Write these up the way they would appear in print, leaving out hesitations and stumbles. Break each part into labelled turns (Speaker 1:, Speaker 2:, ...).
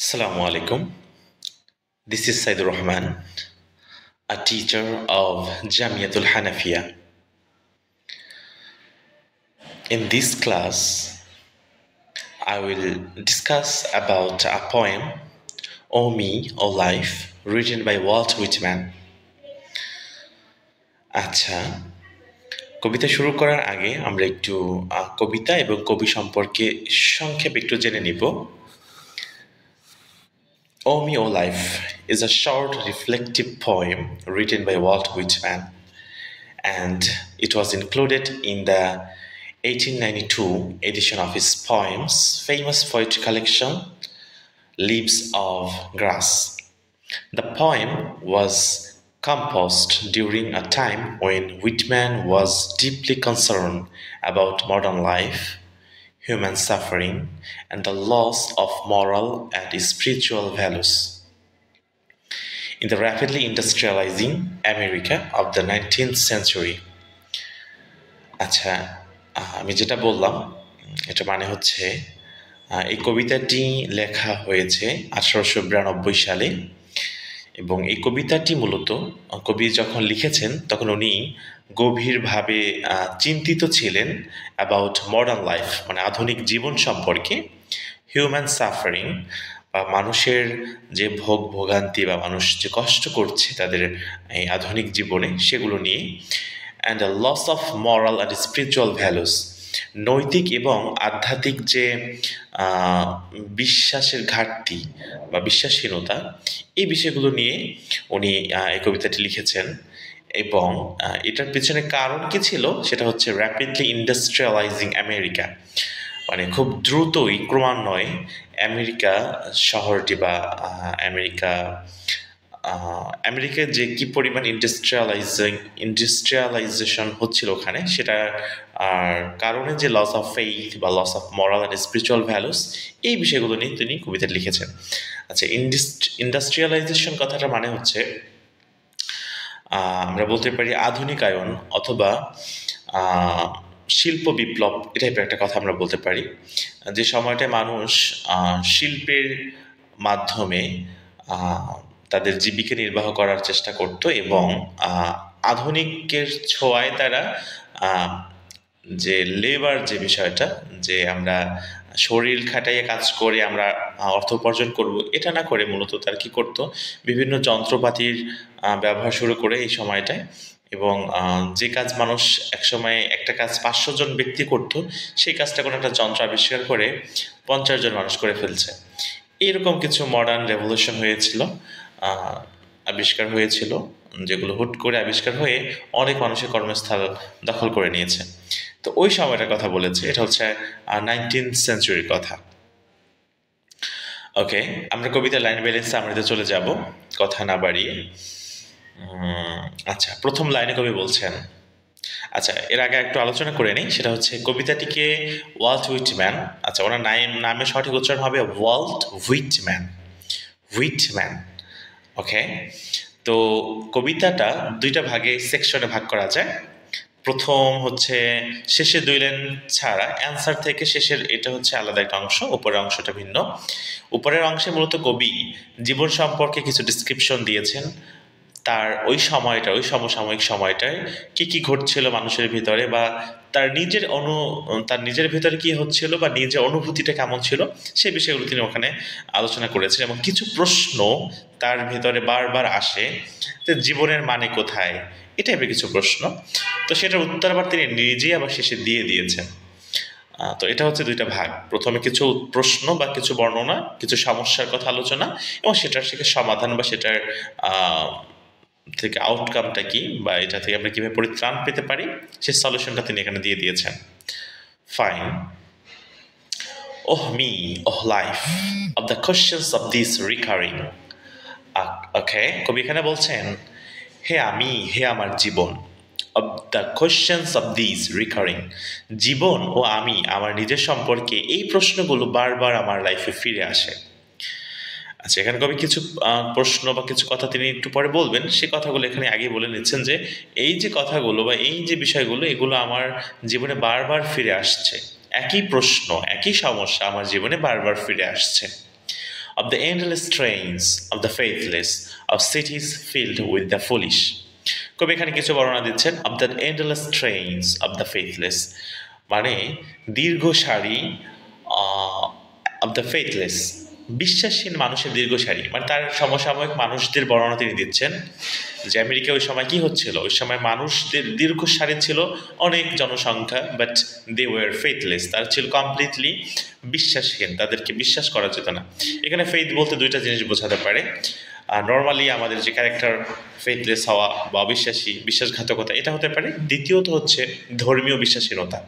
Speaker 1: Assalamu alaikum. This is Saidur Rahman, a teacher of Jamiatul Hanafiya. In this class, I will discuss about a poem, O Me, O Life, written by Walt Whitman. আচ্ছা, কবিতা শুরু করার আগে আমরা একটু কবিতা এবং কবি সম্পর্কে সংক্ষেপে একটু জেনে নিব। O Me, O Life is a short reflective poem written by Walt Whitman, and it was included in the 1892 edition of his poems, famous poetry collection, Leaves of Grass. The poem was composed during a time when Whitman was deeply concerned about modern life, human suffering, and the loss of moral and spiritual values. In the rapidly industrializing America of the 19th century. আচ্ছা, আমি যেটা বললাম এটা মানে হচ্ছে এই কবিতাটি লেখা হয়েছে 1892 সালে এবং এই কবিতাটি মূলত কবি যখন লিখেছেন তখন উনি গভীরভাবে চিন্তিত ছিলেন অ্যাবাউট মডার্ন লাইফ, মানে আধুনিক জীবন সম্পর্কে, হিউম্যান সাফারিং বা মানুষের যে ভোগান্তি বা মানুষ যে কষ্ট করছে তাদের এই আধুনিক জীবনে, সেগুলো নিয়ে, and the loss of moral and spiritual values, নৈতিক এবং আধ্যাত্মিক যে বিশ্বাসের ঘাটতি বা বিশ্বাসহীনতা, এই বিষয়গুলো নিয়ে উনি এই কবিতাটি লিখেছেন। এবং এটার পেছনে কারণ কি ছিল সেটা হচ্ছে র্যাপিডলি ইন্ডাস্ট্রিয়ালাইজিং আমেরিকা, মানে খুব দ্রুতই ক্রমান্বয়ে আমেরিকা শহরটি বা আমেরিকার যে কি পরিমাণ ইন্ডাস্ট্রিয়ালাইজেশন হচ্ছিল ওখানে, সেটার কারণে যে লস অফ ফেইথ বা loss of moral and spiritual values, এই বিষয়গুলো নিয়ে তিনি কবিতা লিখেছেন। আচ্ছা, ইন্ডাস্ট্রিয়ালাইজেশন কথাটা মানে হচ্ছে আমরা বলতে পারি আধুনিকায়ন অথবা শিল্প বিপ্লব, এই টাইপের একটা কথা আমরা বলতে পারি। যে সময়টায় মানুষ শিল্পের মাধ্যমে তাদের জীবিকা নির্বাহ করার চেষ্টা করত এবং আধুনিকের ছোঁয়ায় তারা যে লেবার যে বিষয়টা, যে আমরা শরীর খাটাইয়ে কাজ করে আমরা অর্থ উপার্জন করব, এটা না করে মূলত তারা কি করত, বিভিন্ন যন্ত্রপাতির ব্যবহার শুরু করে এই সময়টায়। এবং যে কাজ মানুষ একসময় একটা কাজ 500 জন ব্যক্তি করত, সেই কাজটা কোনো একটা যন্ত্র আবিষ্কার করে 50 জন মানুষ করে ফেলছে। এরকম কিছু মডার্ন রেভলিউশন হয়েছিল, আবিষ্কার হয়েছিল, যেগুলো হুট করে আবিষ্কার হয়ে অনেক মানুষের কর্মস্থল দখল করে নিয়েছে। তো ওই সময়টার কথা বলেছে, এটা হচ্ছে 19th সেঞ্চুরির কথা। ওকে, আমরা কবিতার লাইন ব্যালেন্সে আমরা চলে যাব কথা না বাড়িয়ে। আচ্ছা, প্রথম লাইনে কবি বলছেন, আচ্ছা এর আগে একটু আলোচনা করে নিই, সেটা হচ্ছে কবিতাটিকে ওয়াল্ট হুইটম্যান, আচ্ছা ওনার নামের সঠিক উচ্চারণ হবে ওয়াল্ট হুইটম্যান। ওকে, তো কবিতাটা দুইটা সেকশনে ভাগ করা যায়। প্রথম হচ্ছে শেষের 2 লাইন ছাড়া অ্যান্সার থেকে শেষের, এটা হচ্ছে আলাদা একটা অংশ, উপরের অংশটা ভিন্ন। উপরের অংশে মূলত কবি জীবন সম্পর্কে কিছু ডিসক্রিপশন দিয়েছেন, তার ওই সমসাময়িক সময়টায় কি ঘটছিল মানুষের ভিতরে, বা তার নিজের ভিতরে কি হচ্ছিল বা নিজের অনুভূতিটা কেমন ছিল, সেই বিষয়গুলো তিনি ওখানে আলোচনা করেছেন। এবং কিছু প্রশ্ন তার ভিতরে বারবার আসে যে জীবনের মানে কোথায়, এই টাইপের কিছু প্রশ্ন। তো সেটার উত্তর আবার তিনি নিজেই আবার শেষে দিয়ে দিয়েছেন। তো এটা হচ্ছে দুইটা ভাগ, প্রথমে কিছু প্রশ্ন বা কিছু বর্ণনা, কিছু সমস্যার কথা আলোচনা, এবং সেটার থেকে সমাধান বা সেটার থেকে আউটকামটা কি, বা এটা থেকে আমরা কীভাবে পরিত্রাণ পেতে পারি, সেই সলিউশনটা তিনি এখানে দিয়ে দিয়েছেন। Fine. Oh me, oh life, of the questions of this recurring. ওকে, কবি এখানে বলছেন, হে আমি, হে আমার জীবন, of the questions of these recurring, জীবন ও আমি, আমার নিজের সম্পর্কে এই প্রশ্নগুলো বারবার আমার লাইফে ফিরে আসে। আচ্ছা, এখানে কবি কিছু প্রশ্ন বা কিছু কথা তিনি একটু পরে বলবেন, সে কথাগুলো এখানে আগে বলে নিচ্ছেন যে এই যে কথাগুলো বা এই যে বিষয়গুলো, এগুলো আমার জীবনে বারবার ফিরে আসছে, একই প্রশ্ন একই সমস্যা আমার জীবনে বারবার ফিরে আসছে। of the endless trains of the faithless, of cities filled with the foolish. কবি এখানে কিছু বর্ণনা দিচ্ছেন of the endless trains of the faithless, মানে দীর্ঘ সারি অব দ্য ফেথলেস, বিশ্বাসহীন মানুষের দীর্ঘ সারি, মানে তার সমসাময়িক মানুষদের বর্ণনা তিনি দিচ্ছেন যে আমেরিকা ওই সময় কি হচ্ছিল। ওই সময় মানুষদের দীর্ঘ সারি ছিল, অনেক জনসংখ্যা, বাট দে ওয়ার ফেথলেস, তারা ছিল কমপ্লিটলি বিশ্বাসহীন, তাদেরকে বিশ্বাস করা যেত না। এখানে ফেথ বলতে দুইটা জিনিস বোঝাতে পারে। নর্মালি আমাদের যে ক্যারেক্টার ফেথলেস হওয়া বা অবিশ্বাসী, বিশ্বাসঘাতকতা, এটা হতে পারে। দ্বিতীয়ত হচ্ছে ধর্মীয় বিশ্বাসহীনতা,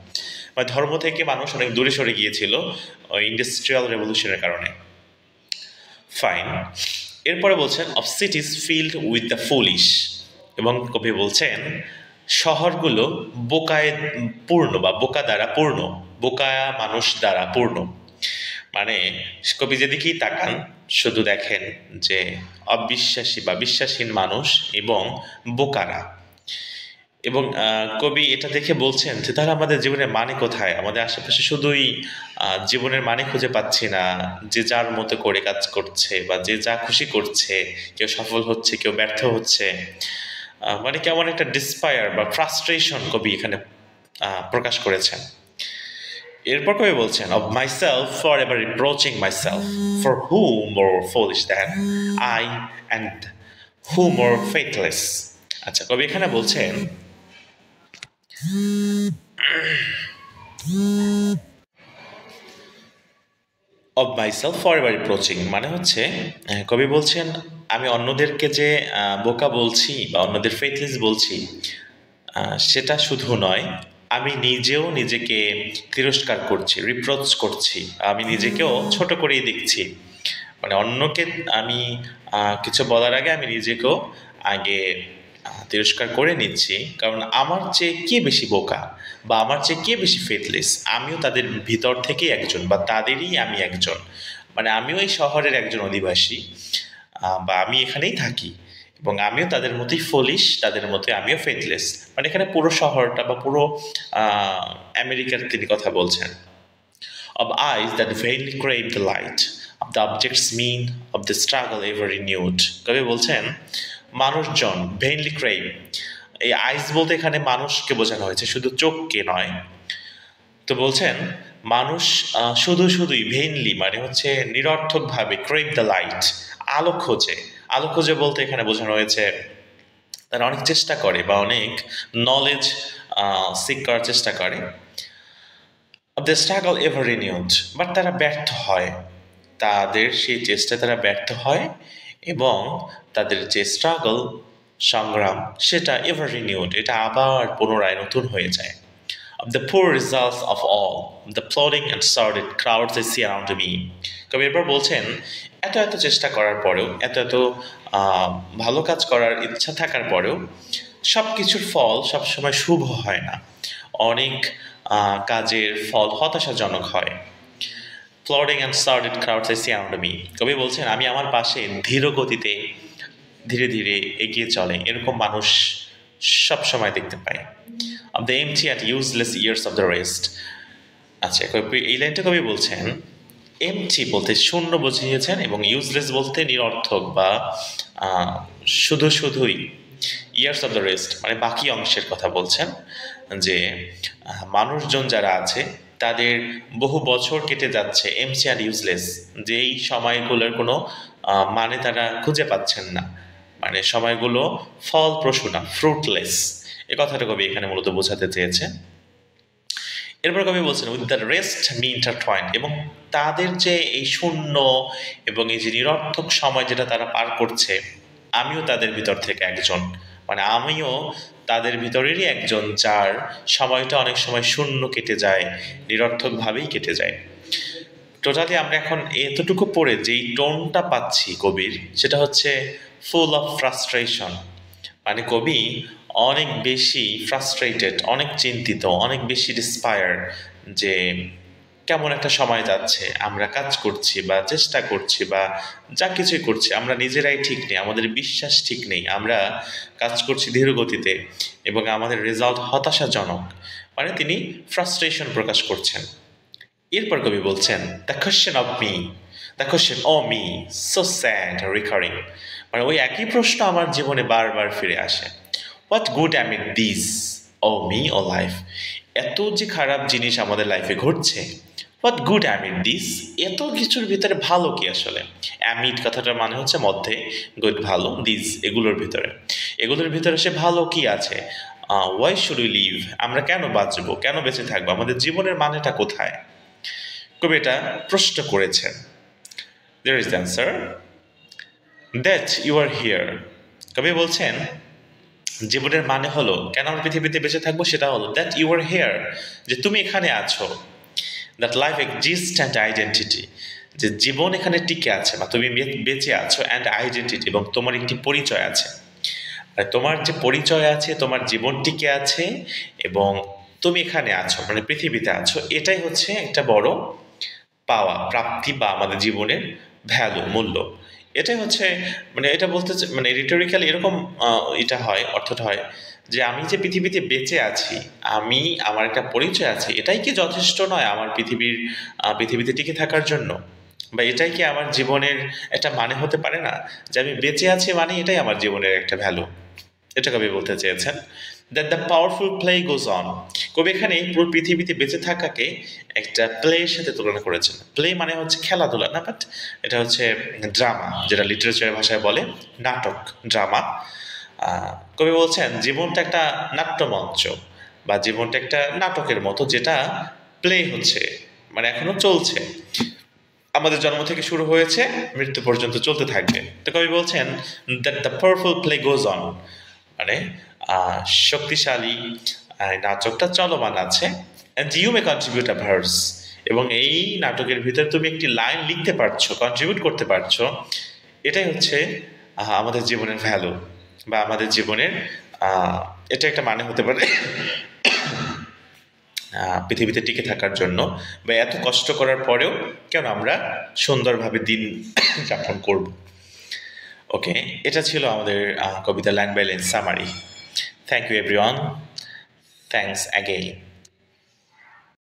Speaker 1: বা ধর্ম থেকে মানুষ অনেক দূরে সরে গিয়েছিল ওই ইন্ডাস্ট্রিয়াল রেভলিউশনের কারণে। ফাইন। এরপরে বলছেন of সিটিজ filled with the foolish, এবং কবি বলছেন শহরগুলো বোকায় পূর্ণ বা বোকা দ্বারা পূর্ণ, বোকা মানুষ দ্বারা পূর্ণ। মানে কবি যেদিকেই তাকান শুধু দেখেন যে অবিশ্বাসী বা বিশ্বাসহীন মানুষ এবং বোকারা। এবং কবি এটা দেখে বলছেন যে তাহলে আমাদের জীবনের মানে কোথায়? আমাদের আশেপাশে শুধুই জীবনের মানে খুঁজে পাচ্ছি না, যে যার মতো করে কাজ করছে বা যে যা খুশি করছে, কেউ সফল হচ্ছে, কেউ ব্যর্থ হচ্ছে, মানে কেমন একটা ডিসপায়ার বা ফ্রাস্ট্রেশন কবি এখানে প্রকাশ করেছেন। এরপর কবি বলছেন of myself forever reproaching myself, for who more foolish than I and who more faithless. আচ্ছা, কবি এখানে বলছেন of myself forever reproaching, মানে হচ্ছে কবি বলছেন আমি অন্যদেরকে যে বোকা বলছি বা অন্যদের ফেথলেস বলছি, সেটা শুধু নয়, আমি নিজেও নিজেকে তিরস্কার করছি, রিপ্রোচ করছি, আমি নিজেকেও ছোট করেই দেখছি। মানে অন্যকে আমি কিছু বলার আগে আমি নিজেকেও আগে তিরস্কার করে নিচ্ছি, কারণ আমার চেয়ে কে বেশি বোকা বা আমার চেয়ে কে বেশি ফেথলেস, আমিও তাদের ভিতর থেকে একজন বা তাদেরই আমি একজন। মানে আমিও এই শহরের একজন অধিবাসী, বা আমি এখানেই থাকি, এবং আমিও তাদের মতোই ফলিশ, তাদের মতোই আমিও ফেথলেস। মানে এখানে পুরো শহরটা বা পুরো আমেরিকার তিনি কথা বলছেন। of eyes that vainly crave the light, of the objects mean, of the struggle ever renewed. কবি বলছেন মানুষজন ভেইনলি ক্রেভ, এই আইস বলতে এখানে মানুষকে বোঝানো হয়েছে, শুধু চোখকে নয়। তো বলছেন মানুষ শুধুই ভেইনলি, মানে হচ্ছে নিরর্থকভাবে ক্রেভ দ্য লাইট, আলো খোঁজে। আলো খোঁজে বলতে এখানে বোঝানো হয়েছে তারা অনেক চেষ্টা করে বা অনেক নলেজ সিক করার চেষ্টা করে। of the struggle ever renewed, but তারা ব্যর্থ হয়, তাদের সেই চেষ্টায় তারা ব্যর্থ হয়, এবং তাদের যে স্ট্রাগল, সংগ্রাম, সেটা এভার রিনিউড, এটা আবার পুনরায় নতুন হয়ে যায়। of the poor results of all, the plodding and sordid crowds I see around me. কবি এরপর বলছেন এত চেষ্টা করার পরেও, এত ভালো কাজ করার ইচ্ছা থাকার পরেও সব কিছুর ফল সবসময় শুভ হয় না, অনেক কাজের ফল হতাশাজনক হয়। Plodding and sordid crowds I see around me, কবি বলছেন আমি আমার পাশে ধীর গতিতে ধীরে ধীরে এগিয়ে চলে এরকম মানুষ সবসময় দেখতে পাই। of the empty and useless years of the rest. আচ্ছা, এই লাইনটা কবি বলছেন এমটি বলতে শূন্য বুঝিয়েছেন, এবং ইউজলেস বলতে নিরর্থক বা শুধুই। ইয়ার্স অফ দ্য রেস্ট মানে বাকি অংশের কথা বলছেন, যে মানুষজন যারা আছে তাদের বহু বছর কেটে যাচ্ছে এমটি অ্যান্ড ইউজলেস, যেই সময়গুলোর কোনো মানে তারা খুঁজে পাচ্ছেন না, মানে সময়গুলো ফলপ্রসূ না, ফ্রুটলেস। এ কথাটা কবি এখানে মূলত বোঝাতে চেয়েছেন। এরপর কবি বলছেন উইথ দ্য রেস্ট মি ইন্টারটয়েন্ড, এবং তাদের যে এই শূন্য এবং এই যে নিরর্থক সময় যেটা তারা পার করছে, আমিও তাদের ভিতর থেকে একজন, মানে আমিও তাদের ভিতরেরই একজন যার সময়টা অনেক সময় শূন্য কেটে যায়, নিরর্থকভাবেই কেটে যায়। টোটালি আমরা এখন এতটুকু পড়ে যেই টোনটা পাচ্ছি কবির, সেটা হচ্ছে ফুল অফ ফ্রাস্ট্রেশন। মানে কবি অনেক বেশি ফ্রাস্ট্রেটেড, অনেক চিন্তিত, অনেক বেশি ডিসপায়ার, যে কেমন একটা সময় যাচ্ছে, আমরা কাজ করছি বা চেষ্টা করছি বা যা কিছুই করছি, আমরা নিজেরাই ঠিক নেই, আমাদের বিশ্বাস ঠিক নেই, আমরা কাজ করছি ধীর গতিতে এবং আমাদের রেজাল্ট হতাশাজনক। মানে তিনি ফ্রাস্ট্রেশন প্রকাশ করছেন। এরপর কবি বলছেন the question of me, the question O me so sad recurring, মানে ওই একই প্রশ্ন আমার জীবনে বারবার ফিরে আসে। What good amid this O me O life, এত যে খারাপ জিনিস আমাদের লাইফে ঘটছে, what good amid this, এত কিছুর ভিতরে ভালো কি আসলে? অ্যামিট কথাটার মানে হচ্ছে মধ্যে, গুড ভালো, দিস এগুলোর ভিতরে সে ভালো কি আছে? ওয়াই শুড উই লিভ, আমরা কেন বাঁচবো, কেন বেঁচে থাকবো, আমাদের জীবনের মানেটা কোথায়? কবি এটা প্রশ্ন করেছেন। There is the answer, that you are here. কবি বলছেন জীবনের মানে হলো, কেন আমরা পৃথিবীতে বেঁচে থাকবো সেটা হলো দ্যাট ইউ আর হিয়ার, যে তুমি এখানে আছো। That life exist and identity, যে জীবন এখানে টিকে আছে বা তুমি বেঁচে আছো, অ্যান্ড আইডেন্টিটি, এবং তোমার একটি পরিচয় আছে। আর তোমার যে পরিচয় আছে, তোমার জীবন টিকে আছে এবং তুমি এখানে আছো, মানে পৃথিবীতে আছো, এটাই হচ্ছে একটা বড় পাওয়া, প্রাপ্তি, বা আমাদের জীবনের ভ্যালু, মূল্য। এটাই হচ্ছে, মানে এটা বলতে মানে রিটোরিক্যালি এরকম এটা হয়, অর্থটা হয় যে আমি যে পৃথিবীতে বেঁচে আছি, আমার একটা পরিচয় আছে, এটাই কি যথেষ্ট নয় আমার পৃথিবীতে টিকে থাকার জন্য? বা এটাই কি আমার জীবনের একটা মানে হতে পারে না, যে আমি বেঁচে আছি মানে এটাই আমার জীবনের একটা ভ্যালু? এটা কবি বলতে চেয়েছেন। That the powerful play goes on, কবি এখানে পুরো পৃথিবীতে বেঁচে থাকাকে একটা প্লের সাথে তুলনা করেছেন। প্লে মানে হচ্ছে খেলাধুলা না, বাট এটা হচ্ছে ড্রামা, যেটা লিটারেচারের ভাষায় বলে নাটক, ড্রামা। কবি বলছেন জীবনটা একটা নাট্যমঞ্চ, বা জীবনটা একটা নাটকের মতো, যেটা প্লে হচ্ছে, মানে এখনো চলছে, আমাদের জন্ম থেকে শুরু হয়েছে, মৃত্যু পর্যন্ত চলতে থাকবে। তো কবি বলছেন that the powerful play goes on, মানে শক্তিশালী নাটকটা চলমান আছে, and you may contribute a verse, এবং এই নাটকের ভিতরে তুমি একটি লাইন লিখতে পারছো, কন্ট্রিবিউট করতে পারছো। এটাই হচ্ছে আমাদের জীবনের ভ্যালু, বা আমাদের জীবনের এটা একটা মানে হতে পারে পৃথিবীতে টিকে থাকার জন্য, বা এত কষ্ট করার পরেও কেন আমরা সুন্দরভাবে দিন যাপন করব। ওকে, এটা ছিল আমাদের কবিতা line by line summary. Thank you everyone, thanks again.